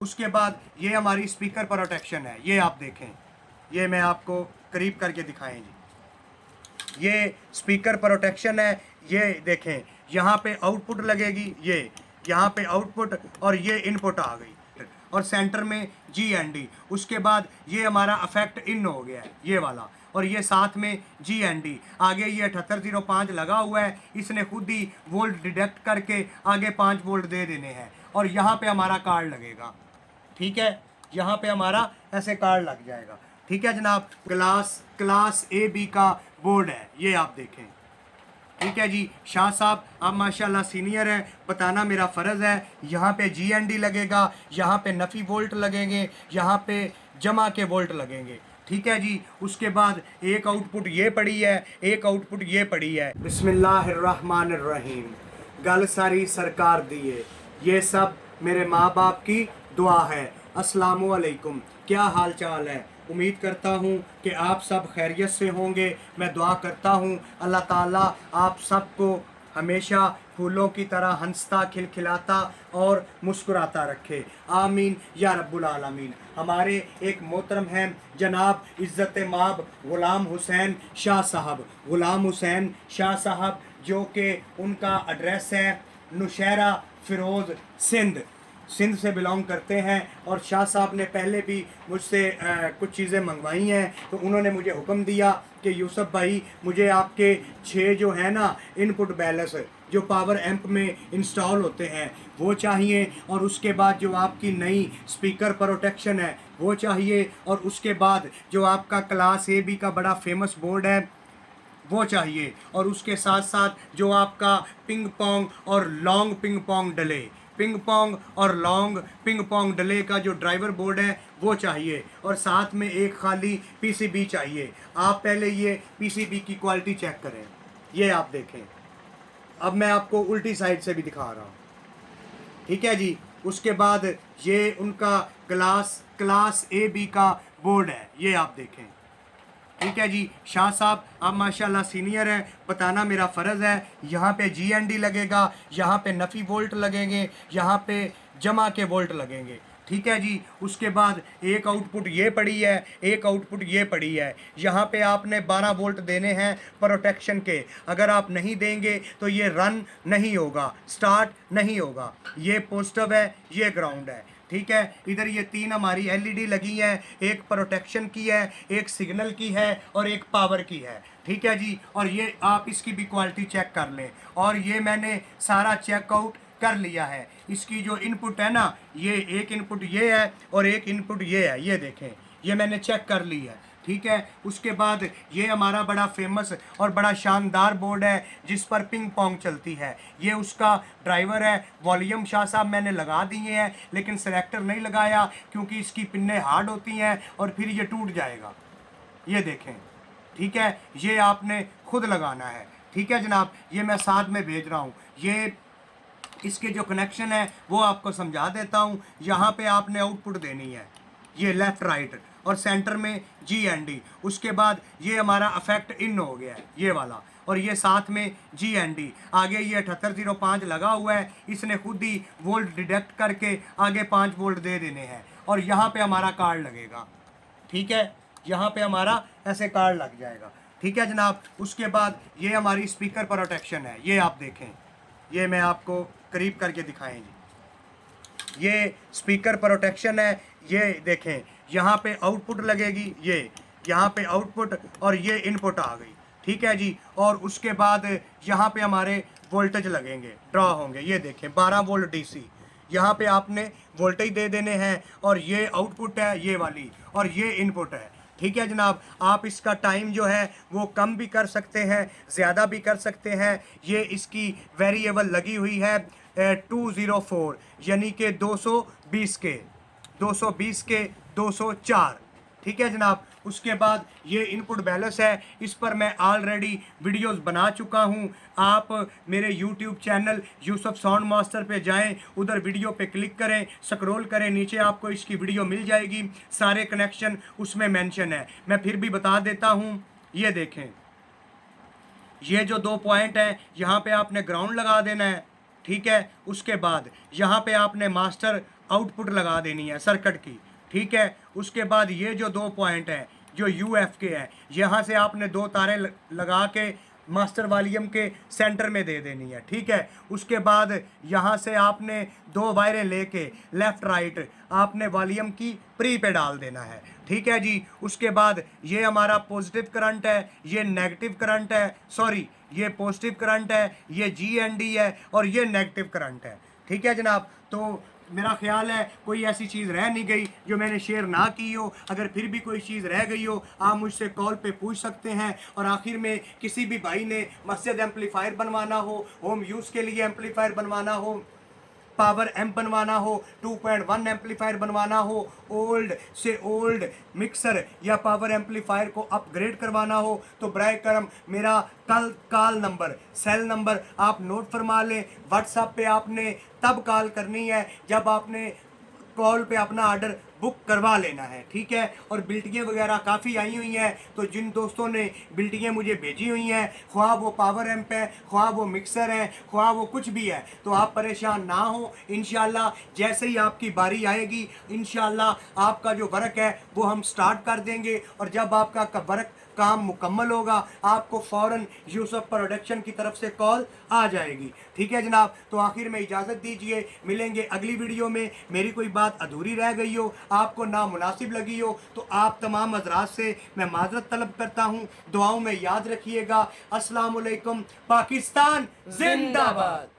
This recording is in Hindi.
उसके बाद ये हमारी स्पीकर प्रोटेक्शन है, ये आप देखें, ये मैं आपको करीब करके दिखाएं जी। ये स्पीकर प्रोटेक्शन है, ये देखें, यहाँ पे आउटपुट लगेगी, ये यहाँ पे आउटपुट और ये इनपुट आ गई और सेंटर में GND। उसके बाद ये हमारा अफेक्ट इन हो गया है, ये वाला, और ये साथ में GND। आगे ये 7805 लगा हुआ है, इसने खुद ही वोल्ट डिटेक्ट करके आगे 5 वोल्ट दे देने हैं और यहाँ पे हमारा कार्ड लगेगा। ठीक है, यहाँ पे हमारा ऐसे कार्ड लग जाएगा। ठीक है जनाब, क्लास AB का बोर्ड है, ये आप देखें। ठीक है जी, शाह साहब आप माशाल्लाह सीनियर हैं, बताना मेरा फ़र्ज़ है। यहाँ पे GND लगेगा, यहाँ पे नफ़ी वोल्ट लगेंगे, यहाँ पे जमा के वोल्ट लगेंगे। ठीक है जी, उसके बाद एक आउटपुट ये पड़ी है, एक आउटपुट ये पड़ी है। बिस्मिल्लाहिर्रहमानिर्रहीम। गल सारी सरकार दिए, ये सब मेरे माँ बाप की दुआ है। अस्सलामु अलैकुम, क्या हाल चाल है? उम्मीद करता हूँ कि आप सब खैरियत से होंगे। मैं दुआ करता हूँ अल्लाह ताला आप सबको हमेशा फूलों की तरह हंसता खिलखिलाता और मुस्कुराता रखे, आमीन या रब्बुल आलमीन। हमारे एक मोहतरम हैं जनाब इज़्ज़त माब ग़ुलाम हुसैन शाह साहब, ग़ुलाम हुसैन शाह साहब, जो कि उनका एड्रेस है नौशहरा फ़िरोज़ सिंध से बिलोंग करते हैं। और शाह साहब ने पहले भी मुझसे कुछ चीज़ें मंगवाई हैं, तो उन्होंने मुझे हुक्म दिया कि यूसुफ भाई मुझे आपके 6 जो है ना इनपुट बैलेंस जो पावर एम्प में इंस्टॉल होते हैं वो चाहिए, और उसके बाद जो आपकी नई स्पीकर प्रोटेक्शन है वो चाहिए, और उसके बाद जो आपका क्लास AB का बड़ा फेमस बोर्ड है वो चाहिए, और उसके साथ साथ जो आपका पिंग पोंग और लॉन्ग पिंग पोंग डले, पिंग पोंग और लॉन्ग पिंग पोंग डले का जो ड्राइवर बोर्ड है वो चाहिए, और साथ में एक खाली PCB चाहिए। आप पहले ये PCB की क्वालिटी चेक करें, ये आप देखें। अब मैं आपको उल्टी साइड से भी दिखा रहा हूँ। ठीक है जी, उसके बाद ये उनका क्लास AB का बोर्ड है, ये आप देखें। ठीक है जी, शाह साहब आप माशाल्लाह सीनियर हैं, बताना मेरा फ़र्ज़ है। यहाँ पे GND लगेगा, यहाँ पे नफ़ी वोल्ट लगेंगे, यहाँ पे जमा के वोल्ट लगेंगे। ठीक है जी, उसके बाद एक आउटपुट ये पड़ी है, एक आउटपुट ये पड़ी है। यहाँ पे आपने 12 वोल्ट देने हैं प्रोटेक्शन के, अगर आप नहीं देंगे तो ये रन नहीं होगा, स्टार्ट नहीं होगा। ये पॉजिटिव है, ये ग्राउंड है। ठीक है, इधर ये 3 हमारी LED लगी हैं, एक प्रोटेक्शन की है, एक सिग्नल की है और एक पावर की है। ठीक है जी, और ये आप इसकी भी क्वालिटी चेक कर लें, और ये मैंने सारा चेकआउट कर लिया है। इसकी जो इनपुट है ना, ये एक इनपुट ये है और एक इनपुट ये है, ये देखें, ये मैंने चेक कर ली है। ठीक है, उसके बाद ये हमारा बड़ा फेमस और बड़ा शानदार बोर्ड है जिस पर पिंग पोंग चलती है, ये उसका ड्राइवर है। वॉल्यूम शाह साहब मैंने लगा दिए हैं, लेकिन सेलेक्टर नहीं लगाया क्योंकि इसकी पिन्ने हार्ड होती हैं और फिर ये टूट जाएगा, ये देखें। ठीक है, ये आपने खुद लगाना है। ठीक है जनाब, ये मैं साथ में भेज रहा हूँ। ये इसके जो कनेक्शन है वो आपको समझा देता हूँ। यहाँ पे आपने आउटपुट देनी है, ये लेफ़्ट राइट, और सेंटर में GND। उसके बाद ये हमारा अफेक्ट इन हो गया है, ये वाला, और ये साथ में GND। आगे ये 7805 लगा हुआ है, इसने खुद ही वोल्ट डिटेक्ट करके आगे 5 वोल्ट दे देने हैं, और यहाँ पे हमारा कार्ड लगेगा। ठीक है, यहाँ पे हमारा ऐसे कार्ड लग जाएगा। ठीक है जनाब, उसके बाद ये हमारी स्पीकर प्रोटेक्शन है, ये आप देखें, ये मैं आपको करीब करके दिखाएं जी। ये स्पीकर प्रोटेक्शन है, ये देखें, यहाँ पे आउटपुट लगेगी, ये यहाँ पे आउटपुट और ये इनपुट आ गई। ठीक है जी, और उसके बाद यहाँ पे हमारे वोल्टेज लगेंगे, ड्रा होंगे, ये देखें 12 वोल्ट DC। यहाँ पे आपने वोल्टेज दे देने हैं, और ये आउटपुट है ये वाली, और ये इनपुट है। ठीक है जनाब, आप इसका टाइम जो है वो कम भी कर सकते हैं, ज़्यादा भी कर सकते हैं। ये इसकी वेरिएबल लगी हुई है 204, यानी कि 220 के 204। ठीक है जनाब, उसके बाद ये इनपुट बैलेंस है, इस पर मैं ऑलरेडी वीडियोस बना चुका हूँ। आप मेरे YouTube channel Yusuf sound master पे जाएं, उधर वीडियो पे क्लिक करें, स्क्रॉल करें, नीचे आपको इसकी वीडियो मिल जाएगी, सारे कनेक्शन उसमें मेंशन है। मैं फिर भी बता देता हूँ, ये देखें, ये जो 2 पॉइंट हैं यहाँ पे आपने ग्राउंड लगा देना है। ठीक है, उसके बाद यहाँ पे आपने मास्टर आउटपुट लगा देनी है सर्किट की, ठीक है। उसके बाद ये जो 2 पॉइंट हैं जो UF के हैं, यहाँ से आपने 2 तारें लगा के मास्टर वॉल्यूम के सेंटर में दे देनी है, ठीक है। उसके बाद यहाँ से आपने 2 वायरें लेके लेफ़्ट राइट आपने वॉल्यूम की प्री पे डाल देना है, ठीक है जी। उसके बाद ये हमारा पॉजिटिव करंट है, ये नेगेटिव करंट है, सॉरी ये पॉजिटिव करंट है, ये GND है और ये नेगेटिव करंट है, ठीक है जनाब। तो मेरा ख्याल है कोई ऐसी चीज़ रह नहीं गई जो मैंने शेयर ना की हो। अगर फिर भी कोई चीज़ रह गई हो आप मुझसे कॉल पे पूछ सकते हैं। और आखिर में किसी भी भाई ने मस्जिद एम्पलीफायर बनवाना हो, होम यूज़ के लिए एम्पलीफायर बनवाना हो, पावर एम्प बनवाना हो, 2.1 एम्पलीफायर बनवाना हो, ओल्ड से ओल्ड मिक्सर या पावर एम्पलीफायर को अपग्रेड करवाना हो, तो बराए करम मेरा कॉल नंबर, सेल नंबर आप नोट फरमा लें। व्हाट्सएप पे आपने तब कॉल करनी है जब आपने कॉल पे अपना ऑर्डर बुक करवा लेना है, ठीक है। और बिल्टियाँ वगैरह काफ़ी आई हुई हैं, तो जिन दोस्तों ने बिल्टियाँ मुझे भेजी हुई हैं, ख्वाह वो पावर एम्प है, ख्वाह वो मिक्सर है, ख्वाह वो कुछ भी है, तो आप परेशान ना हो। इंशाल्लाह जैसे ही आपकी बारी आएगी इंशाल्लाह आपका जो वर्क है वो हम स्टार्ट कर देंगे। और जब आपका वर्क काम मुकम्मल होगा आपको फ़ौरन यूसुफ प्रोडक्शन की तरफ से कॉल आ जाएगी, ठीक है जनाब। तो आखिर में इजाज़त दीजिए, मिलेंगे अगली वीडियो में। मेरी कोई बात अधूरी रह गई हो, आपको नामुनासिब लगी हो, तो आप तमाम हज़रात से मैं माज़रत तलब करता हूँ। दुआओं में याद रखिएगा। अस्सलाम वालेकुम। पाकिस्तान जिंदाबाद।